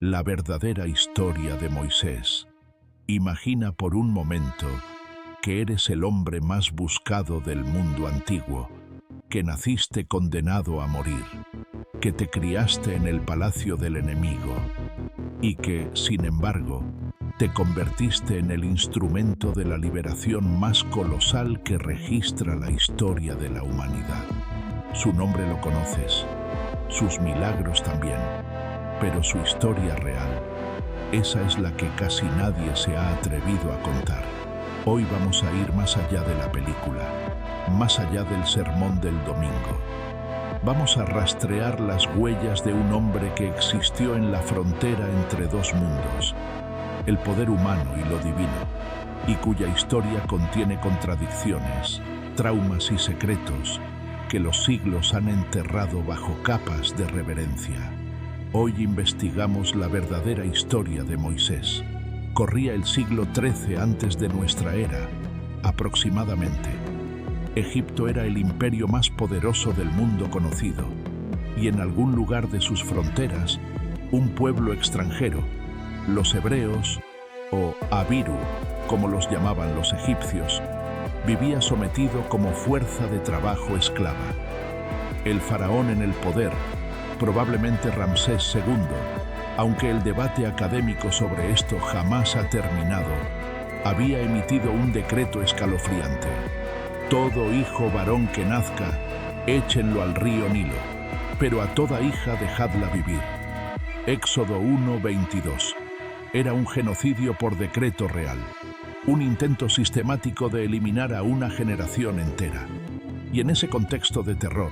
La verdadera historia de Moisés. Imagina por un momento que eres el hombre más buscado del mundo antiguo, que naciste condenado a morir, que te criaste en el palacio del enemigo y que, sin embargo, te convertiste en el instrumento de la liberación más colosal que registra la historia de la humanidad. Su nombre lo conoces, sus milagros también, pero su historia real, esa es la que casi nadie se ha atrevido a contar. Hoy vamos a ir más allá de la película, más allá del sermón del domingo. Vamos a rastrear las huellas de un hombre que existió en la frontera entre dos mundos, el poder humano y lo divino, y cuya historia contiene contradicciones, traumas y secretos que los siglos han enterrado bajo capas de reverencia. Hoy investigamos la verdadera historia de Moisés. Corría el siglo XIII antes de nuestra era, aproximadamente. Egipto era el imperio más poderoso del mundo conocido, y en algún lugar de sus fronteras, un pueblo extranjero, los hebreos, o Abiru, como los llamaban los egipcios, vivía sometido como fuerza de trabajo esclava. El faraón en el poder, probablemente Ramsés II, aunque el debate académico sobre esto jamás ha terminado, había emitido un decreto escalofriante. Todo hijo varón que nazca, échenlo al río Nilo, pero a toda hija dejadla vivir. Éxodo 1:22. Era un genocidio por decreto real, un intento sistemático de eliminar a una generación entera. Y en ese contexto de terror,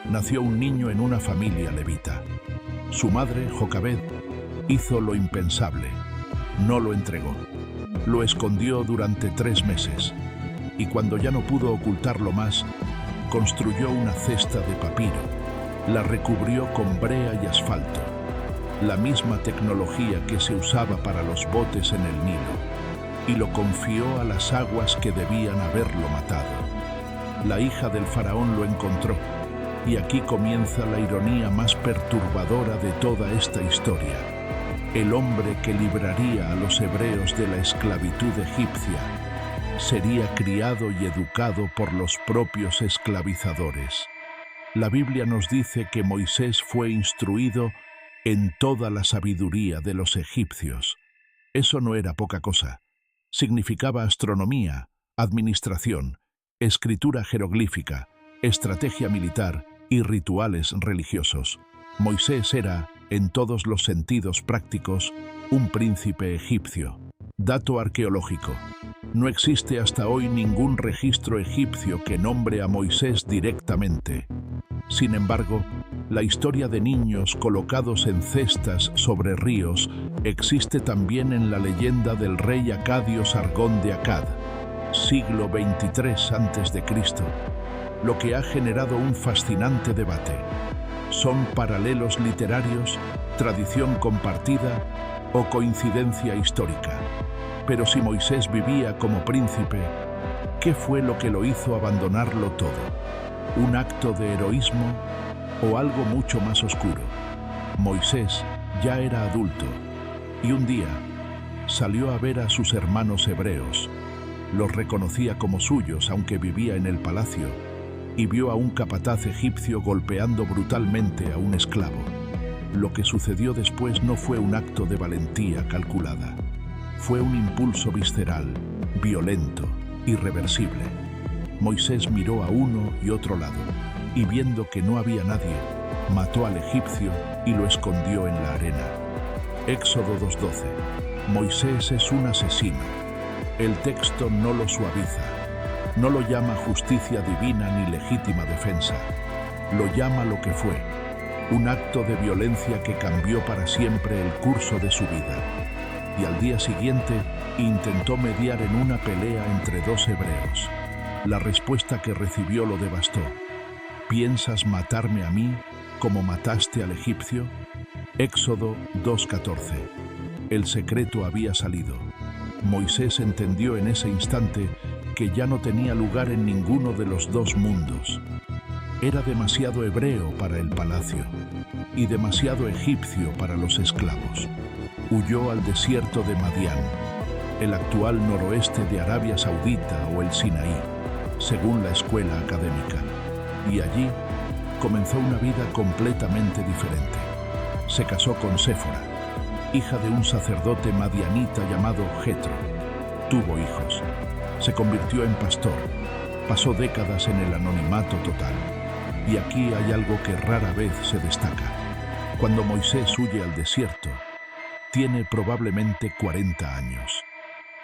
nació un niño en una familia levita. Su madre, Jocabed, hizo lo impensable. No lo entregó. Lo escondió durante 3 meses. Y cuando ya no pudo ocultarlo más, construyó una cesta de papiro. La recubrió con brea y asfalto, la misma tecnología que se usaba para los botes en el Nilo, y lo confió a las aguas que debían haberlo matado. La hija del faraón lo encontró. Y aquí comienza la ironía más perturbadora de toda esta historia. El hombre que libraría a los hebreos de la esclavitud egipcia sería criado y educado por los propios esclavizadores. La Biblia nos dice que Moisés fue instruido en toda la sabiduría de los egipcios. Eso no era poca cosa. Significaba astronomía, administración, escritura jeroglífica, estrategia militar y rituales religiosos. Moisés era, en todos los sentidos prácticos, un príncipe egipcio. Dato arqueológico. No existe hasta hoy ningún registro egipcio que nombre a Moisés directamente. Sin embargo, la historia de niños colocados en cestas sobre ríos existe también en la leyenda del rey Acadio Sargón de Akkad, siglo XXIII a.C., lo que ha generado un fascinante debate. ¿Son paralelos literarios, tradición compartida o coincidencia histórica? Pero si Moisés vivía como príncipe, ¿qué fue lo que lo hizo abandonarlo todo? ¿Un acto de heroísmo o algo mucho más oscuro? Moisés ya era adulto y un día salió a ver a sus hermanos hebreos. Los reconocía como suyos aunque vivía en el palacio, y vio a un capataz egipcio golpeando brutalmente a un esclavo. Lo que sucedió después no fue un acto de valentía calculada. Fue un impulso visceral, violento, irreversible. Moisés miró a uno y otro lado, y viendo que no había nadie, mató al egipcio y lo escondió en la arena. Éxodo 2:12. Moisés es un asesino. El texto no lo suaviza. No lo llama justicia divina ni legítima defensa. Lo llama lo que fue, un acto de violencia que cambió para siempre el curso de su vida. Y al día siguiente intentó mediar en una pelea entre dos hebreos. La respuesta que recibió lo devastó. ¿Piensas matarme a mí como mataste al egipcio? Éxodo 2:14. El secreto había salido. Moisés entendió en ese instante que ya no tenía lugar en ninguno de los dos mundos. Era demasiado hebreo para el palacio y demasiado egipcio para los esclavos. Huyó al desierto de Madián, el actual noroeste de Arabia Saudita o el Sinaí, según la escuela académica, y allí comenzó una vida completamente diferente. Se casó con Séfora, hija de un sacerdote madianita llamado Jetro. Tuvo hijos. Se convirtió en pastor. Pasó décadas en el anonimato total. Y aquí hay algo que rara vez se destaca. Cuando Moisés huye al desierto, tiene probablemente 40 años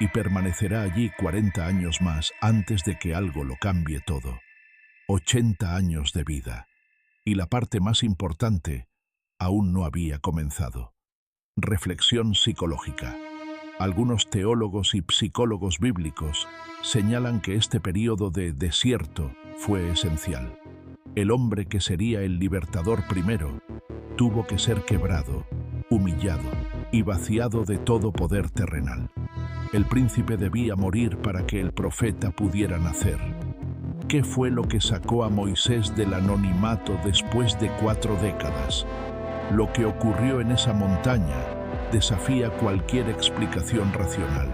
y permanecerá allí 40 años más antes de que algo lo cambie todo. 80 años de vida. Y la parte más importante aún no había comenzado. Reflexión psicológica. Algunos teólogos y psicólogos bíblicos señalan que este período de desierto fue esencial. El hombre que sería el libertador primero tuvo que ser quebrado, humillado y vaciado de todo poder terrenal. El príncipe debía morir para que el profeta pudiera nacer. ¿Qué fue lo que sacó a Moisés del anonimato después de 4 décadas? Lo que ocurrió en esa montaña desafía cualquier explicación racional.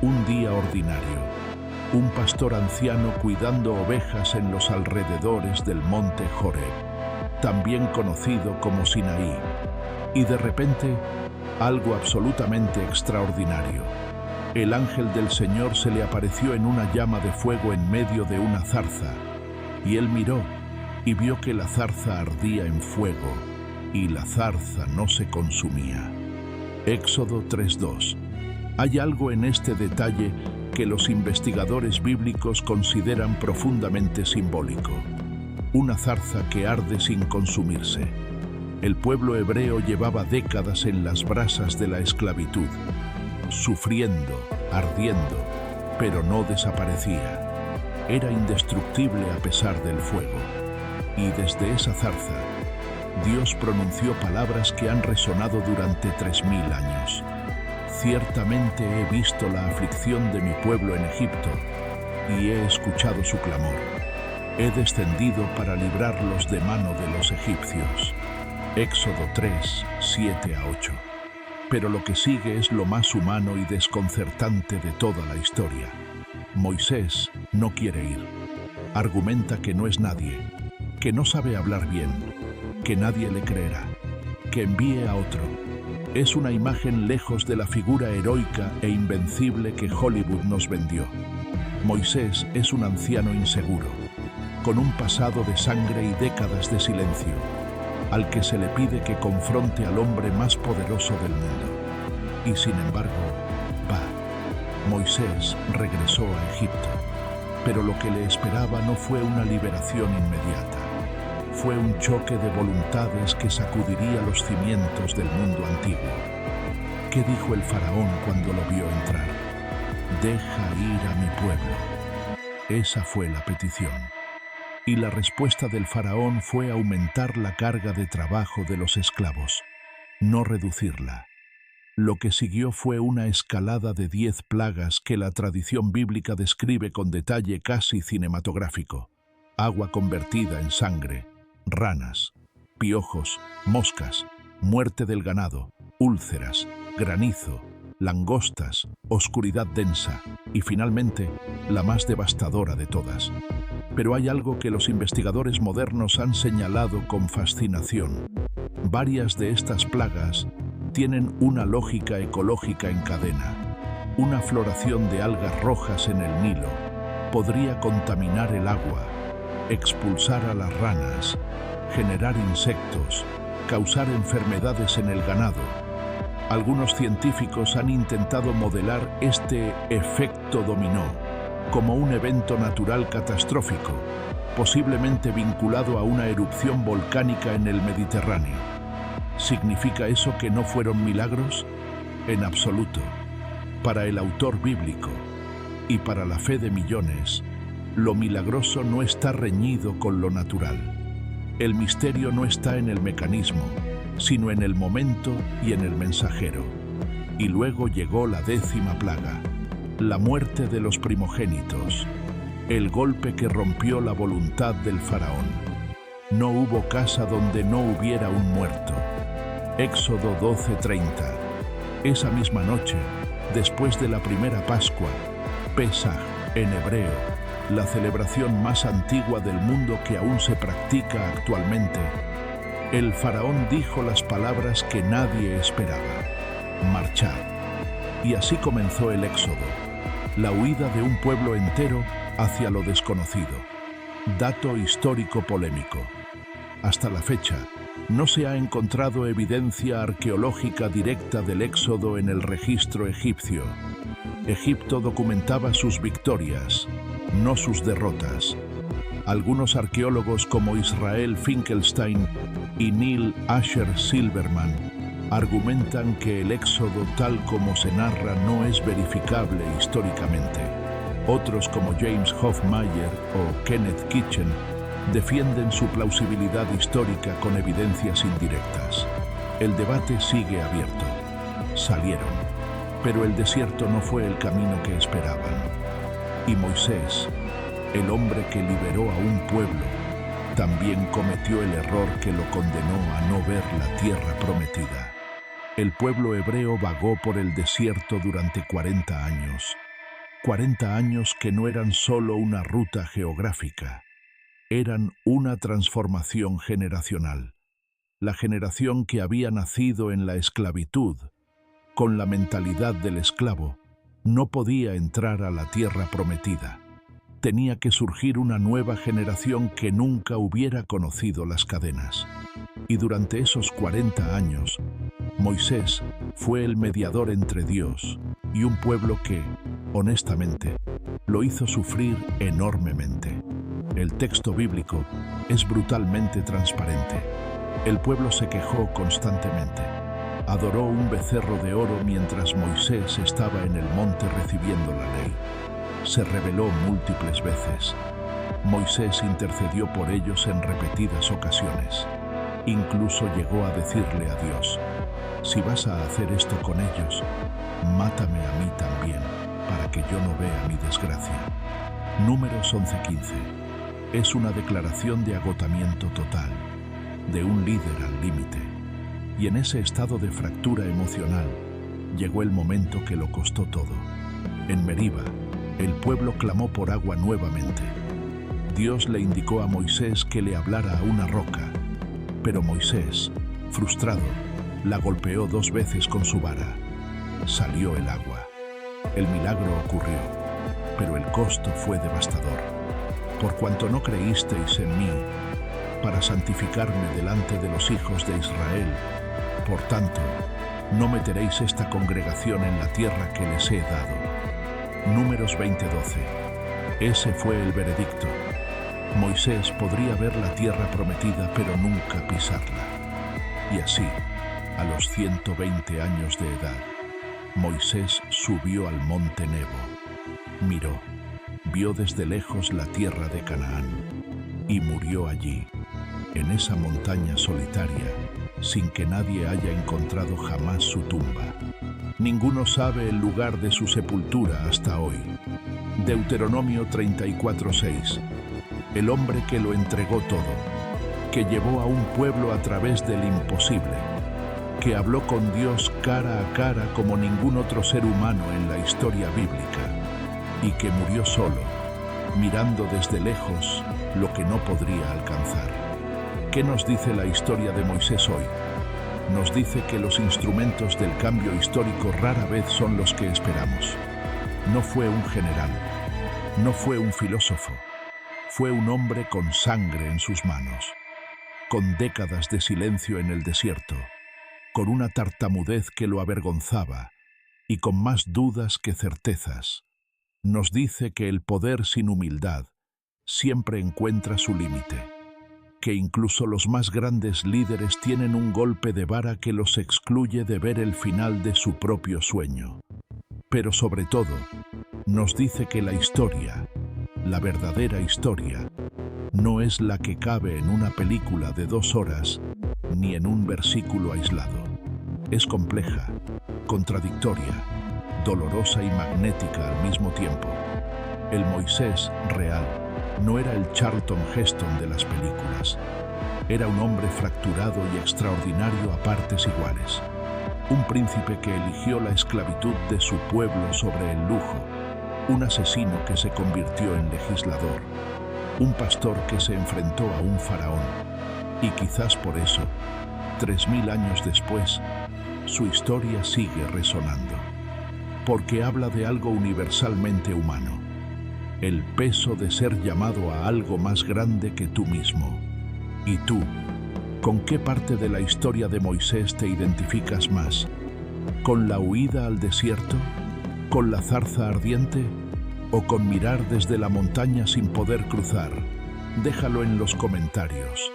Un día ordinario. Un pastor anciano cuidando ovejas en los alrededores del monte Horeb, también conocido como Sinaí. Y de repente, algo absolutamente extraordinario. El ángel del Señor se le apareció en una llama de fuego en medio de una zarza, y él miró y vio que la zarza ardía en fuego, y la zarza no se consumía. Éxodo 3:2. Hay algo en este detalle que los investigadores bíblicos consideran profundamente simbólico. Una zarza que arde sin consumirse. El pueblo hebreo llevaba décadas en las brasas de la esclavitud, sufriendo, ardiendo, pero no desaparecía. Era indestructible a pesar del fuego. Y desde esa zarza, Dios pronunció palabras que han resonado durante 3000 años. Ciertamente he visto la aflicción de mi pueblo en Egipto, y he escuchado su clamor. He descendido para librarlos de mano de los egipcios. Éxodo 3, 7-8. Pero lo que sigue es lo más humano y desconcertante de toda la historia. Moisés no quiere ir. Argumenta que no es nadie, que no sabe hablar bien, que nadie le creerá, que envíe a otro. Es una imagen lejos de la figura heroica e invencible que Hollywood nos vendió. Moisés es un anciano inseguro, con un pasado de sangre y décadas de silencio, al que se le pide que confronte al hombre más poderoso del mundo. Y sin embargo, va. Moisés regresó a Egipto, pero lo que le esperaba no fue una liberación inmediata. Fue un choque de voluntades que sacudiría los cimientos del mundo antiguo. ¿Qué dijo el faraón cuando lo vio entrar? Deja ir a mi pueblo. Esa fue la petición. Y la respuesta del faraón fue aumentar la carga de trabajo de los esclavos, no reducirla. Lo que siguió fue una escalada de 10 plagas que la tradición bíblica describe con detalle casi cinematográfico. Agua convertida en sangre, ranas, piojos, moscas, muerte del ganado, úlceras, granizo, langostas, oscuridad densa y finalmente la más devastadora de todas. Pero hay algo que los investigadores modernos han señalado con fascinación. Varias de estas plagas tienen una lógica ecológica en cadena. Una floración de algas rojas en el Nilo podría contaminar el agua, expulsar a las ranas, generar insectos, causar enfermedades en el ganado. Algunos científicos han intentado modelar este efecto dominó como un evento natural catastrófico, posiblemente vinculado a una erupción volcánica en el Mediterráneo. ¿Significa eso que no fueron milagros? En absoluto. Para el autor bíblico y para la fe de millones, lo milagroso no está reñido con lo natural. El misterio no está en el mecanismo, sino en el momento y en el mensajero. Y luego llegó la 10ª plaga, la muerte de los primogénitos, el golpe que rompió la voluntad del faraón. No hubo casa donde no hubiera un muerto. Éxodo 12:30. Esa misma noche, después de la primera Pascua, Pesaj en hebreo, la celebración más antigua del mundo que aún se practica actualmente, el faraón dijo las palabras que nadie esperaba: marchad. Y así comenzó el éxodo, la huida de un pueblo entero hacia lo desconocido. Dato histórico polémico. Hasta la fecha, no se ha encontrado evidencia arqueológica directa del éxodo en el registro egipcio. Egipto documentaba sus victorias, no sus derrotas. Algunos arqueólogos como Israel Finkelstein y Neil Asher Silverman argumentan que el éxodo tal como se narra no es verificable históricamente. Otros como James Hofmeier o Kenneth Kitchen defienden su plausibilidad histórica con evidencias indirectas. El debate sigue abierto. Salieron, pero el desierto no fue el camino que esperaban. Y Moisés, el hombre que liberó a un pueblo, también cometió el error que lo condenó a no ver la tierra prometida. El pueblo hebreo vagó por el desierto durante 40 años. 40 años que no eran solo una ruta geográfica, eran una transformación generacional. La generación que había nacido en la esclavitud, con la mentalidad del esclavo, no podía entrar a la tierra prometida. Tenía que surgir una nueva generación que nunca hubiera conocido las cadenas. Y durante esos 40 años, Moisés fue el mediador entre Dios y un pueblo que, honestamente, lo hizo sufrir enormemente. El texto bíblico es brutalmente transparente. El pueblo se quejó constantemente. Adoró un becerro de oro mientras Moisés estaba en el monte recibiendo la ley. Se rebeló múltiples veces. Moisés intercedió por ellos en repetidas ocasiones. Incluso llegó a decirle a Dios: si vas a hacer esto con ellos, mátame a mí también, para que yo no vea mi desgracia. Números 11:15. Es una declaración de agotamiento total, de un líder al límite. Y en ese estado de fractura emocional, llegó el momento que lo costó todo. En Meriba, el pueblo clamó por agua nuevamente. Dios le indicó a Moisés que le hablara a una roca, pero Moisés, frustrado, la golpeó 2 veces con su vara. Salió el agua. El milagro ocurrió, pero el costo fue devastador. Por cuanto no creísteis en mí, para santificarme delante de los hijos de Israel, por tanto, no meteréis esta congregación en la tierra que les he dado. Números 20:12. Ese fue el veredicto. Moisés podría ver la tierra prometida, pero nunca pisarla. Y así, a los 120 años de edad, Moisés subió al monte Nebo. Miró, vio desde lejos la tierra de Canaán y murió allí, en esa montaña solitaria, sin que nadie haya encontrado jamás su tumba. Ninguno sabe el lugar de su sepultura hasta hoy. Deuteronomio 34:6. El hombre que lo entregó todo, que llevó a un pueblo a través del imposible, que habló con Dios cara a cara como ningún otro ser humano en la historia bíblica, y que murió solo, mirando desde lejos lo que no podría alcanzar. ¿Qué nos dice la historia de Moisés hoy? Nos dice que los instrumentos del cambio histórico rara vez son los que esperamos. No fue un general, no fue un filósofo, fue un hombre con sangre en sus manos, con décadas de silencio en el desierto, con una tartamudez que lo avergonzaba y con más dudas que certezas. Nos dice que el poder sin humildad siempre encuentra su límite, que incluso los más grandes líderes tienen un golpe de vara que los excluye de ver el final de su propio sueño. Pero sobre todo, nos dice que la historia, la verdadera historia, no es la que cabe en una película de 2 horas ni en un versículo aislado. Es compleja, contradictoria, dolorosa y magnética al mismo tiempo. El Moisés real no era el Charlton Heston de las películas. Era un hombre fracturado y extraordinario a partes iguales. Un príncipe que eligió la esclavitud de su pueblo sobre el lujo. Un asesino que se convirtió en legislador. Un pastor que se enfrentó a un faraón. Y quizás por eso, 3000 años después, su historia sigue resonando. Porque habla de algo universalmente humano. El peso de ser llamado a algo más grande que tú mismo. ¿Y tú? ¿Con qué parte de la historia de Moisés te identificas más? ¿Con la huida al desierto? ¿Con la zarza ardiente? ¿O con mirar desde la montaña sin poder cruzar? Déjalo en los comentarios.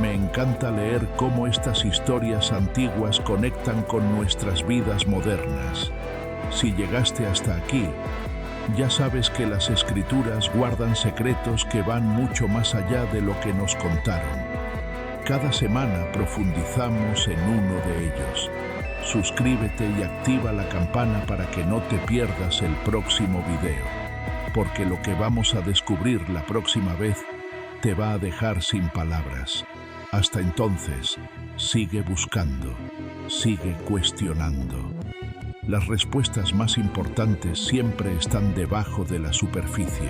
Me encanta leer cómo estas historias antiguas conectan con nuestras vidas modernas. Si llegaste hasta aquí, ya sabes que las escrituras guardan secretos que van mucho más allá de lo que nos contaron. Cada semana profundizamos en uno de ellos. Suscríbete y activa la campana para que no te pierdas el próximo video, porque lo que vamos a descubrir la próxima vez te va a dejar sin palabras. Hasta entonces, sigue buscando, sigue cuestionando. Las respuestas más importantes siempre están debajo de la superficie.